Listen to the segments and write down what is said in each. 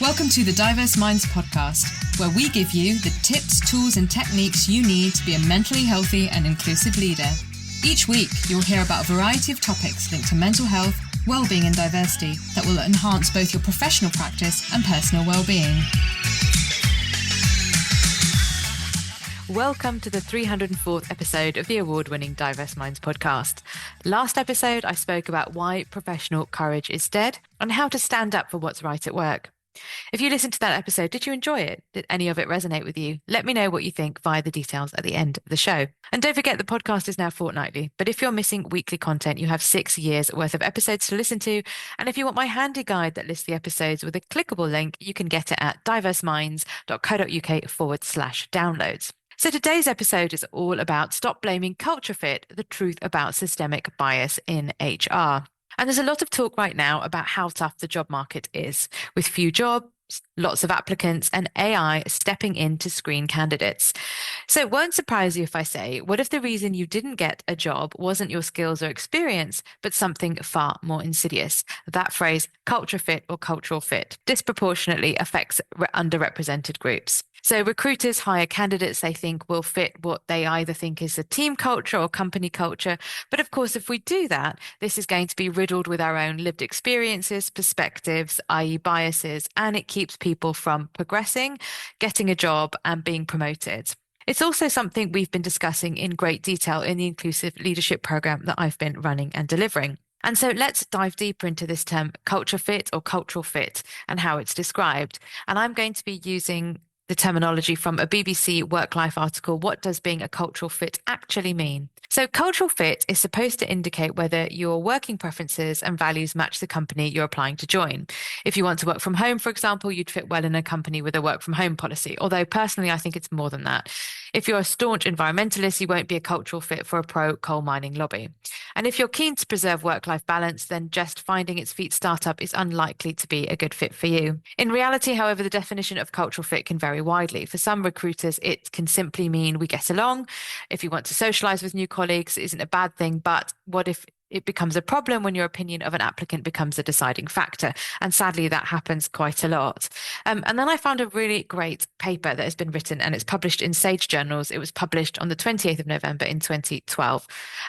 Welcome to the Diverse Minds podcast, where we give you the tips, tools, and techniques you need to be a mentally healthy and inclusive leader. Each week, you'll hear about a variety of topics linked to mental health, well-being, and diversity that will enhance both your professional practice and personal well-being. Welcome to the 304th episode of the award-winning Diverse Minds podcast. Last episode, I spoke about why professional courage is dead and how to stand up for what's right at work. If you listened to that episode, did you enjoy it? Did any of it resonate with you? Let me know what you think via the details at the end of the show. And don't forget, the podcast is now fortnightly, but if you're missing weekly content, you have 6 years worth of episodes to listen to. And if you want my handy guide that lists the episodes with a clickable link, you can get it at diverseminds.co.uk/downloads. So today's episode is all about stop blaming culture fit, the truth about systemic bias in HR. And there's a lot of talk right now about how tough the job market is, with few jobs, lots of applicants, and AI stepping in to screen candidates. So it won't surprise you if I say, what if the reason you didn't get a job wasn't your skills or experience, but something far more insidious? That phrase, culture fit or cultural fit, disproportionately affects underrepresented groups. So recruiters hire candidates they think will fit what they either think is a team culture or company culture. But of course, if we do that, this is going to be riddled with our own lived experiences, perspectives, i.e. biases, and it keeps people from progressing, getting a job, and being promoted. It's also something we've been discussing in great detail in the Inclusive Leadership Program that I've been running and delivering. And so let's dive deeper into this term culture fit or cultural fit and how it's described. And I'm going to be using the terminology from a BBC Work Life article, What Does Being a Cultural Fit Actually Mean? So cultural fit is supposed to indicate whether your working preferences and values match the company you're applying to join. If you want to work from home, for example, you'd fit well in a company with a work from home policy, although personally, I think it's more than that. If you're a staunch environmentalist, you won't be a cultural fit for a pro-coal mining lobby. And if you're keen to preserve work-life balance, then just finding its feet startup is unlikely to be a good fit for you. In reality, however, the definition of cultural fit can vary widely. For some recruiters, it can simply mean we get along. If you want to socialize with new colleagues, it isn't a bad thing, but what if it becomes a problem when your opinion of an applicant becomes a deciding factor? And sadly, that happens quite a lot. And then I found a really great paper that has been written, and it's published in Sage Journals. It was published on the 28th of November in 2012,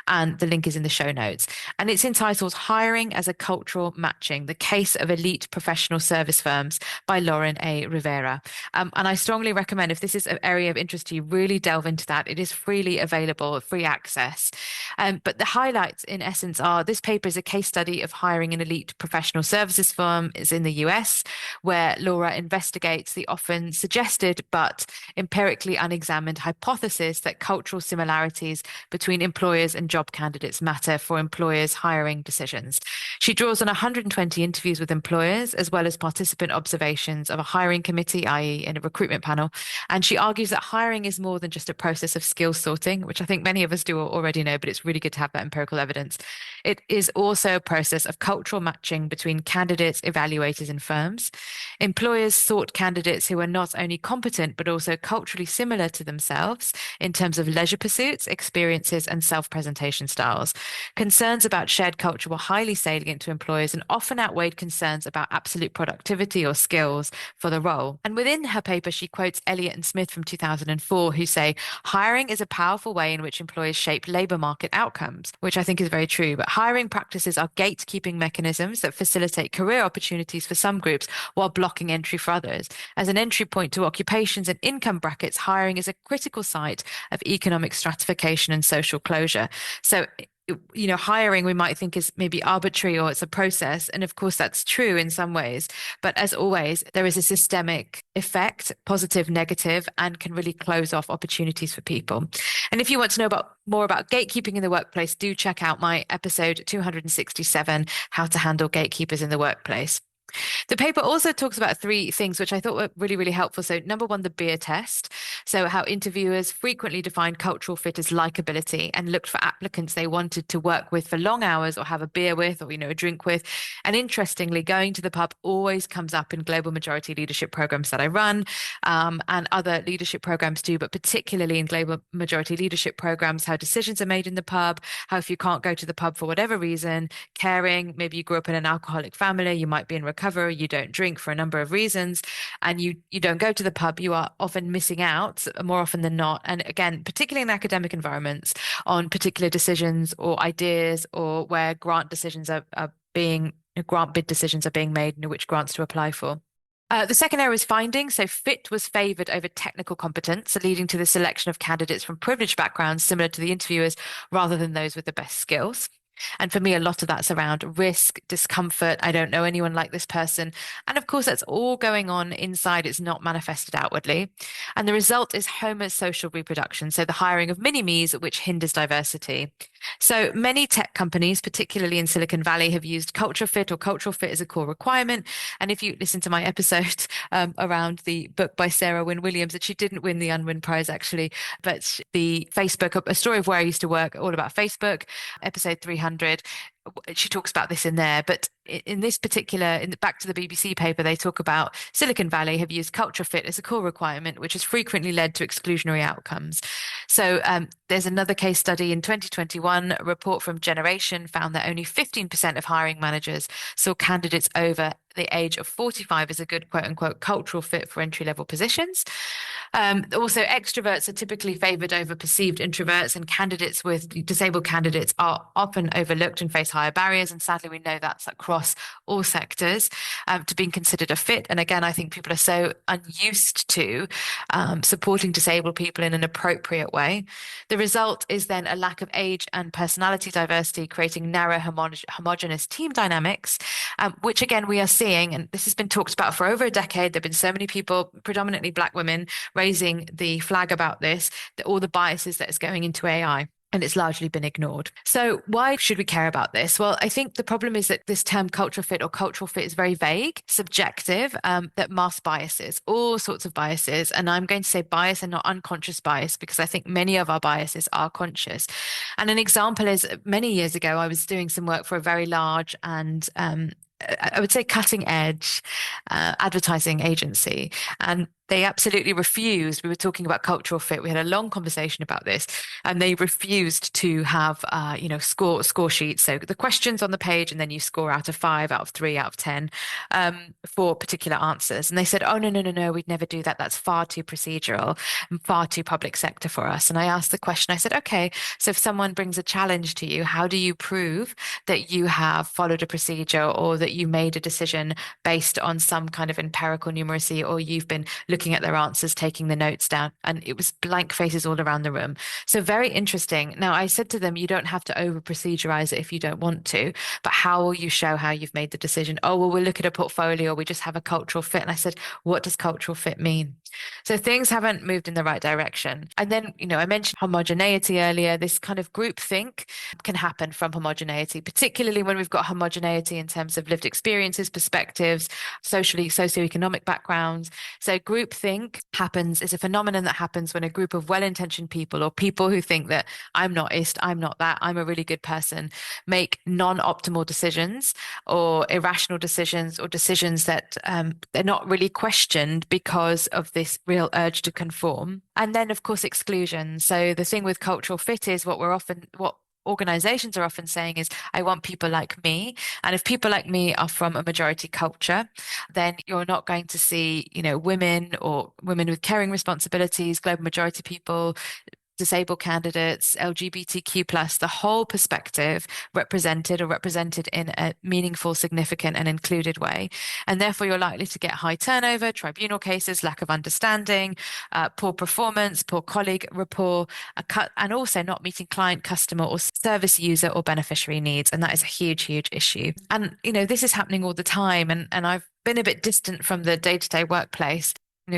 and the link is in the show notes. And it's entitled Hiring as a Cultural Matching, The Case of Elite Professional Service Firms by Lauren A. Rivera. And I strongly recommend, if this is an area of interest to you, really delve into that. It is freely available, free access. But the highlights, in essence, are this paper is a case study of hiring an elite professional services firm is in the US, where Laura investigates the often suggested but empirically unexamined hypothesis that cultural similarities between employers and job candidates matter for employers' hiring decisions. She draws on 120 interviews with employers, as well as participant observations of a hiring committee, i.e. in a recruitment panel. And she argues that hiring is more than just a process of skill sorting, which I think many of us do already know, but it's really good to have that empirical evidence. It is also a process of cultural matching between candidates, evaluators, and firms. Employers sought candidates who are not only competent, but also culturally similar to themselves in terms of leisure pursuits, experiences, and self-presentation styles. Concerns about shared culture were highly salient to employers and often outweighed concerns about absolute productivity or skills for the role. And within her paper, she quotes Elliott and Smith from 2004, who say, hiring is a powerful way in which employers shape labor market outcomes, which I think is very true. But hiring practices are gatekeeping mechanisms that facilitate career opportunities for some groups while blocking entry for others. As an entry point to occupations and income brackets, hiring is a critical site of economic stratification and social closure. So hiring we might think is maybe arbitrary or it's a process. And of course, that's true in some ways. But as always, there is a systemic effect, positive, negative, and can really close off opportunities for people. And if you want to know more about gatekeeping in the workplace, do check out my episode 267, How to Handle Gatekeepers in the Workplace. The paper also talks about 3 things which I thought were really, really helpful. So number 1, the beer test. So how interviewers frequently define cultural fit as likability and looked for applicants they wanted to work with for long hours or have a beer with or, a drink with. And interestingly, going to the pub always comes up in global majority leadership programs that I run, and other leadership programs too, but particularly in global majority leadership programs, how decisions are made in the pub, how if you can't go to the pub for whatever reason, caring, maybe you grew up in an alcoholic family, you might be in recovery, recover, you don't drink for a number of reasons, and you don't go to the pub, you are often missing out more often than not. And again, particularly in academic environments, on particular decisions or ideas, or where grant bid decisions are being made and which grants to apply for. The second area is finding. So fit was favored over technical competence, leading to the selection of candidates from privileged backgrounds similar to the interviewers rather than those with the best skills. And for me, a lot of that's around risk, discomfort. I don't know anyone like this person. And of course, that's all going on inside. It's not manifested outwardly. And the result is homosocial reproduction. So the hiring of mini-me's, which hinders diversity. So many tech companies, particularly in Silicon Valley, have used culture fit or cultural fit as a core requirement. And if you listen to my episode around the book by Sarah Wynne Williams, that she didn't win the Unwin Prize actually, but the Facebook, a story of where I used to work, all about Facebook, episode 300. She talks about this in there, but in this particular, back to the BBC paper, they talk about Silicon Valley have used culture fit as a core requirement, which has frequently led to exclusionary outcomes. So there's another case study in 2021, a report from Generation found that only 15% of hiring managers saw candidates over the age of 45 as a good quote unquote cultural fit for entry level positions. Also, extroverts are typically favored over perceived introverts, and disabled candidates are often overlooked and face higher barriers. And sadly, we know that's across all sectors to being considered a fit. And again, I think people are so unused to supporting disabled people in an appropriate way. The result is then a lack of age and personality diversity, creating narrow, homogenous team dynamics, which again, we are seeing, and this has been talked about for over a decade. There have been so many people, predominantly Black women, raising the flag about this, all the biases that is going into AI. And it's largely been ignored. So why should we care about this? Well, I think the problem is that this term cultural fit or cultural fit is very vague, subjective, that masks biases, all sorts of biases. And I'm going to say bias and not unconscious bias, because I think many of our biases are conscious. And an example is many years ago, I was doing some work for a very large and I would say cutting edge advertising agency. And they absolutely refused. We were talking about cultural fit. We had a long conversation about this, and they refused to have, score sheets. So the questions on the page, and then you score out of 5, out of 3, out of 10 for particular answers. And they said, "Oh, no, we'd never do that. That's far too procedural and far too public sector for us." And I asked the question. I said, "Okay, so if someone brings a challenge to you, how do you prove that you have followed a procedure or that you made a decision based on some kind of empirical numeracy, or you've been looking at their answers, taking the notes down?" And it was blank faces all around the room. So very interesting. Now, I said to them, you don't have to over procedurize it if you don't want to, but how will you show how you've made the decision? "Oh, well, we'll look at a portfolio, we just have a cultural fit." And I said, what does cultural fit mean? So things haven't moved in the right direction. And then, I mentioned homogeneity earlier. This kind of group think can happen from homogeneity, particularly when we've got homogeneity in terms of lived experiences, perspectives, socioeconomic backgrounds. So groupthink is a phenomenon that happens when a group of well-intentioned people, or people who think that I'm not ist, I'm not that, I'm a really good person, make non-optimal decisions or irrational decisions, or decisions that they're not really questioned because of this real urge to conform. And then, of course, exclusion. So the thing with cultural fit is what organizations are often saying is, I want people like me. And if people like me are from a majority culture, then you're not going to see, women or women with caring responsibilities, global majority people, disabled candidates, LGBTQ+, the whole perspective represented in a meaningful, significant, and included way. And therefore, you're likely to get high turnover, tribunal cases, lack of understanding, poor performance, poor colleague rapport, and also not meeting client, customer, or service user or beneficiary needs. And that is a huge, huge issue. And, this is happening all the time. And I've been a bit distant from the day-to-day workplace,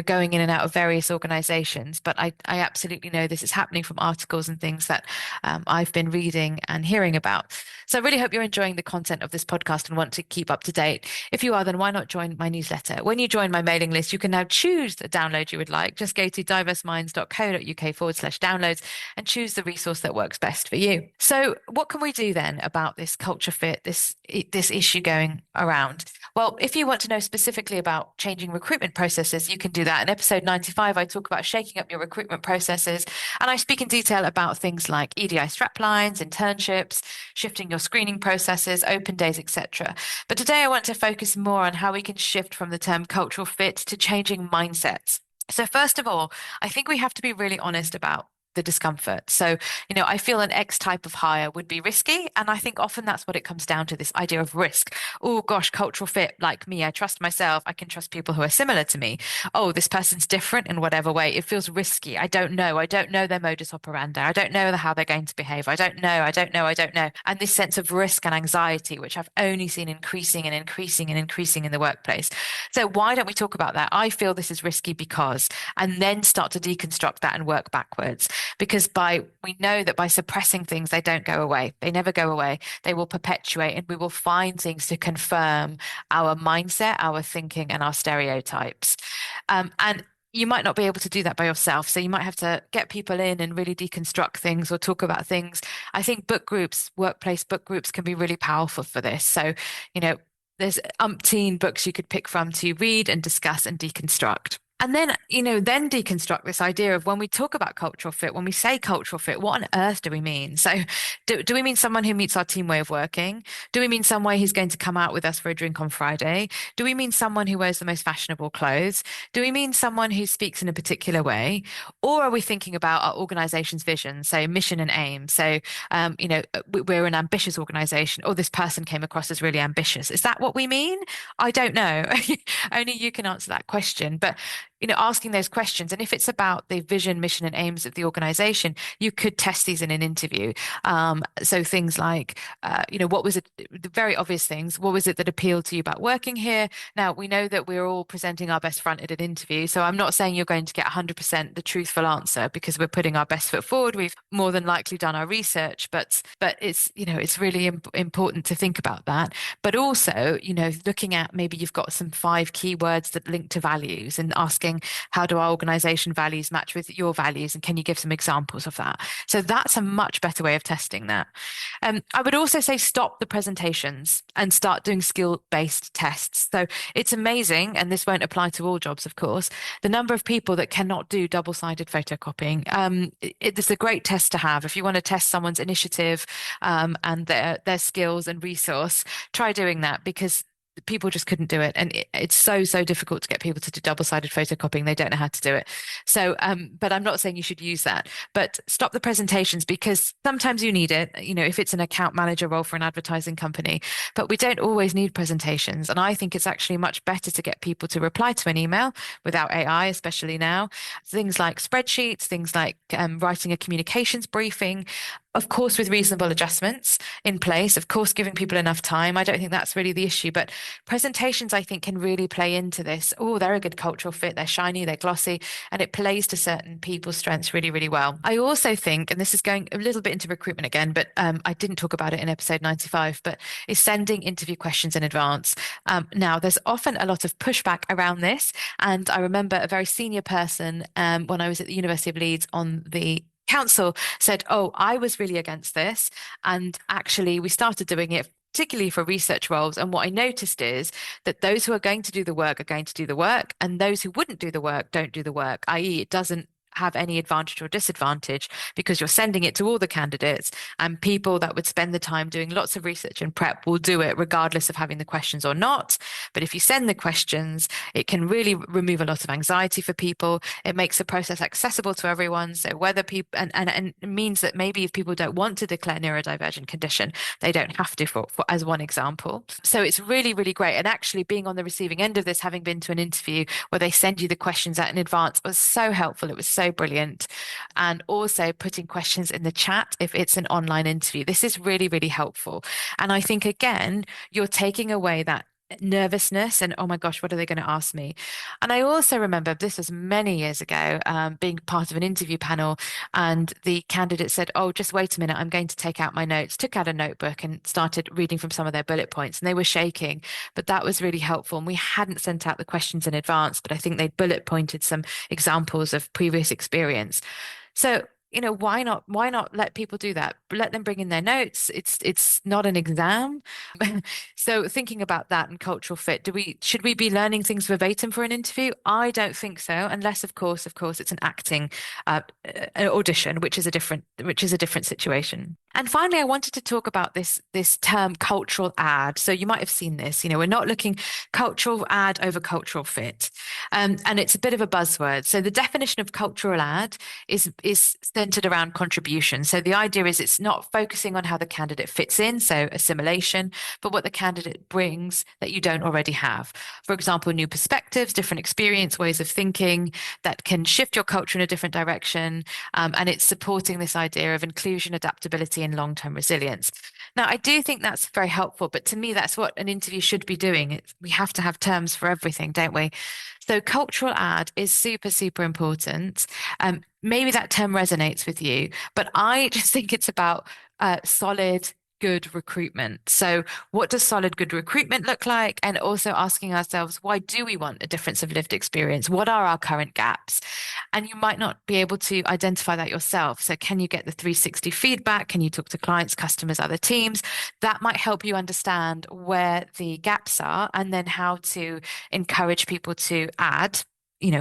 going in and out of various organizations. But I absolutely know this is happening from articles and things that I've been reading and hearing about. So I really hope you're enjoying the content of this podcast and want to keep up to date. If you are, then why not join my newsletter? When you join my mailing list, you can now choose the download you would like. Just go to diverseminds.co.uk/downloads and choose the resource that works best for you. So what can we do then about this culture fit, this issue going around? Well, if you want to know specifically about changing recruitment processes, you can do that. In episode 95, I talk about shaking up your recruitment processes, and I speak in detail about things like EDI straplines, internships, shifting your screening processes, open days, etc. But today I want to focus more on how we can shift from the term cultural fit to changing mindsets. So first of all, I think we have to be really honest about the discomfort. So, I feel an X type of hire would be risky. And I think often that's what it comes down to, this idea of risk. Oh gosh, cultural fit, like me, I trust myself. I can trust people who are similar to me. Oh, this person's different in whatever way. It feels risky. I don't know. I don't know their modus operandi. I don't know how they're going to behave. I don't know. I don't know. I don't know. And this sense of risk and anxiety, which I've only seen increasing and increasing and increasing in the workplace. So why don't we talk about that? I feel this is risky because, and then start to deconstruct that and work backwards. Because we know that by suppressing things, they don't go away. They never go away. They will perpetuate, and we will find things to confirm our mindset, our thinking, and our stereotypes. And you might not be able to do that by yourself. So you might have to get people in and really deconstruct things or talk about things. I think book groups, workplace book groups can be really powerful for this. So, there's umpteen books you could pick from to read and discuss and deconstruct. And then, then deconstruct this idea of when we talk about cultural fit, when we say cultural fit, what on earth do we mean? So do we mean someone who meets our team way of working? Do we mean someone who's going to come out with us for a drink on Friday? Do we mean someone who wears the most fashionable clothes? Do we mean someone who speaks in a particular way? Or are we thinking about our organization's vision, so mission and aim? So, we're an ambitious organization, or this person came across as really ambitious. Is that what we mean? I don't know. Only you can answer that question. But asking those questions. And if it's about the vision, mission, and aims of the organization, you could test these in an interview. So things like, what was it, the very obvious things, what was it that appealed to you about working here? Now, we know that we're all presenting our best front at an interview. So I'm not saying you're going to get 100% the truthful answer because we're putting our best foot forward. We've more than likely done our research, but it's, it's really important to think about that. But also, looking at maybe you've got some 5 keywords that link to values and asking, how do our organization values match with your values? And can you give some examples of that? So that's a much better way of testing that. I would also say stop the presentations and start doing skill-based tests. So it's amazing, and this won't apply to all jobs, of course, the number of people that cannot do double-sided photocopying. It's a great test to have. If you want to test someone's initiative and their skills and resource, try doing that because people just couldn't do it. And it's so difficult to get people to do double-sided photocopying. They don't know how to do it. So, but I'm not saying you should use that, but stop the presentations because sometimes you need it, if it's an account manager role for an advertising company, but we don't always need presentations. And I think it's actually much better to get people to reply to an email without AI, especially now. Things like spreadsheets, things like writing a communications briefing, of course, with reasonable adjustments in place, of course, giving people enough time. I don't think that's really the issue, but presentations, I think, can really play into this. Oh, they're a good cultural fit. They're shiny, they're glossy, and it plays to certain people's strengths really, really well. I also think, and this is going a little bit into recruitment again, but I didn't talk about it in episode 95, but is sending interview questions in advance. Now, there's often a lot of pushback around this. And I remember a very senior person when I was at the University of Leeds on the council said, oh, I was really against this. And actually, we started doing it, particularly for research roles. And what I noticed is that those who are going to do the work are going to do the work, and those who wouldn't do the work don't do the work, i.e., it doesn't have any advantage or disadvantage because you're sending it to all the candidates, and people that would spend the time doing lots of research and prep will do it regardless of having the questions or not. But if you send the questions, it can really remove a lot of anxiety for people. It makes the process accessible to everyone. So whether people, and it means that maybe if people don't want to declare neurodivergent condition, they don't have to for as one example. So it's really, really great. And actually being on the receiving end of this, having been to an interview where they send you the questions out in advance was so helpful. It was so brilliant. And also putting questions in the chat if it's an online interview. This is really, really helpful. And I think, again, you're taking away that nervousness and, oh my gosh, what are they going to ask me? And I also remember, this was many years ago, being part of an interview panel, and the candidate said, oh, just wait a minute, I'm going to take out my notes, took out a notebook and started reading from some of their bullet points, and they were shaking, but that was really helpful. And we hadn't sent out the questions in advance, but I think they bullet pointed some examples of previous experience. So why not let people do that? Let them bring in their notes. It's not an exam. So thinking about that and cultural fit, should we be learning things verbatim for an interview? I don't think so, unless of course it's an acting audition, which is a different situation. And finally, I wanted to talk about this term cultural ad. So you might have seen this. We're not looking cultural ad over cultural fit, and it's a bit of a buzzword. So the definition of cultural ad is centered around contribution. So the idea is it's not focusing on how the candidate fits in, so assimilation, but what the candidate brings that you don't already have. For example, new perspectives, different experience, ways of thinking that can shift your culture in a different direction. And it's supporting this idea of inclusion, adaptability, and long-term resilience. Now, I do think that's very helpful, but to me, that's what an interview should be doing. We have to have terms for everything, don't we? So cultural ad is super, super important. Maybe that term resonates with you, but I just think it's about solid, good recruitment. So what does solid, good recruitment look like? And also asking ourselves, why do we want a difference of lived experience? What are our current gaps? And you might not be able to identify that yourself. So can you get the 360 feedback? Can you talk to clients, customers, other teams? That might help you understand where the gaps are and then how to encourage people to add,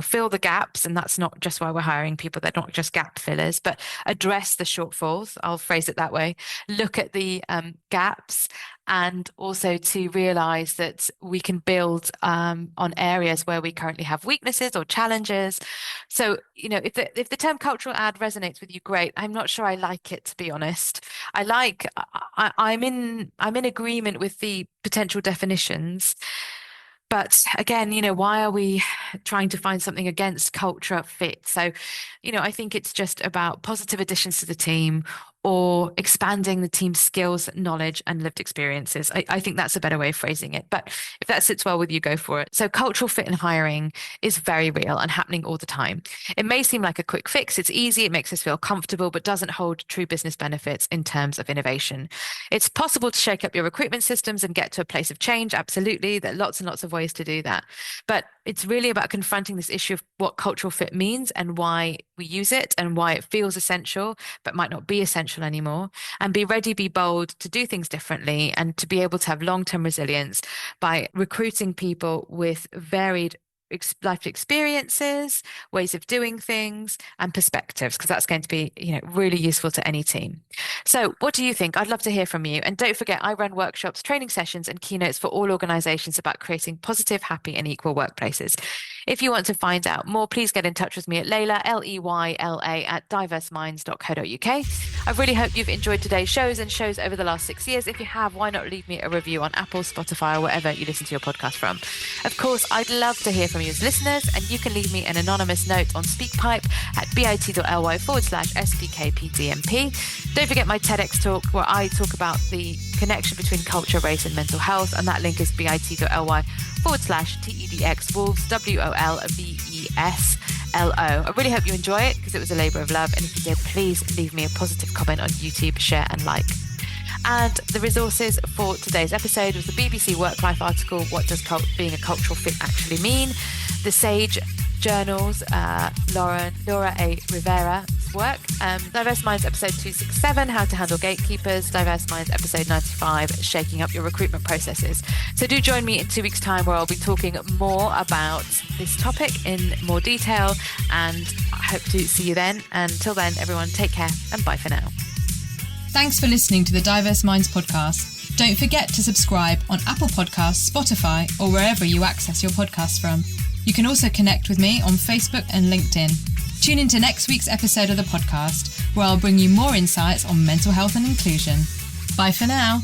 fill the gaps. And that's not just why we're hiring people. They're not just gap fillers, but address the shortfalls. I'll phrase it that way. Look at the gaps, and also to realize that we can build on areas where we currently have weaknesses or challenges. So, if the term cultural ad resonates with you, great. I'm not sure I like it, to be honest. I'm in agreement with the potential definitions. But again, why are we trying to find something against culture fit? So, I think it's just about positive additions to the team or expanding the team's skills, knowledge, and lived experiences. I think that's a better way of phrasing it. But if that sits well with you, go for it. So cultural fit in hiring is very real and happening all the time. It may seem like a quick fix. It's easy. It makes us feel comfortable, but doesn't hold true business benefits in terms of innovation. It's possible to shake up your recruitment systems and get to a place of change. Absolutely. There are lots and lots of ways to do that. But it's really about confronting this issue of what cultural fit means and why we use it and why it feels essential, but might not be essential anymore. And be ready, be bold to do things differently and to be able to have long-term resilience by recruiting people with varied life experiences, ways of doing things, and perspectives, because that's going to be, really useful to any team. So what do you think? I'd love to hear from you. And don't forget, I run workshops, training sessions, and keynotes for all organizations about creating positive, happy, and equal workplaces. If you want to find out more, please get in touch with me at Leyla, Leyla, at diverseminds.co.uk. I really hope you've enjoyed today's shows and shows over the last 6 years. If you have, why not leave me a review on Apple, Spotify, or wherever you listen to your podcast from. Of course, I'd love to hear from you as listeners, and you can leave me an anonymous note on SpeakPipe at bit.ly/SPKPDMP. Don't forget my TEDx talk where I talk about the connection between culture, race, and mental health, and that link is bit.ly/TEDxWolves, WOLVESLO. I really hope you enjoy it because it was a labour of love, and if you did, please leave me a positive comment on YouTube, share and like. And the resources for today's episode was the BBC Work-Life article, What Does Being a Cultural Fit Actually Mean? The Sage Journals, Laura A. Rivera's work, Diverse Minds episode 267, How to Handle Gatekeepers, Diverse Minds episode 95, Shaking Up Your Recruitment Processes. So do join me in 2 weeks' time where I'll be talking more about this topic in more detail, and I hope to see you then. Until then, everyone, take care and bye for now. Thanks for listening to the Diverse Minds podcast. Don't forget to subscribe on Apple Podcasts, Spotify, or wherever you access your podcasts from. You can also connect with me on Facebook and LinkedIn. Tune into next week's episode of the podcast, where I'll bring you more insights on mental health and inclusion. Bye for now.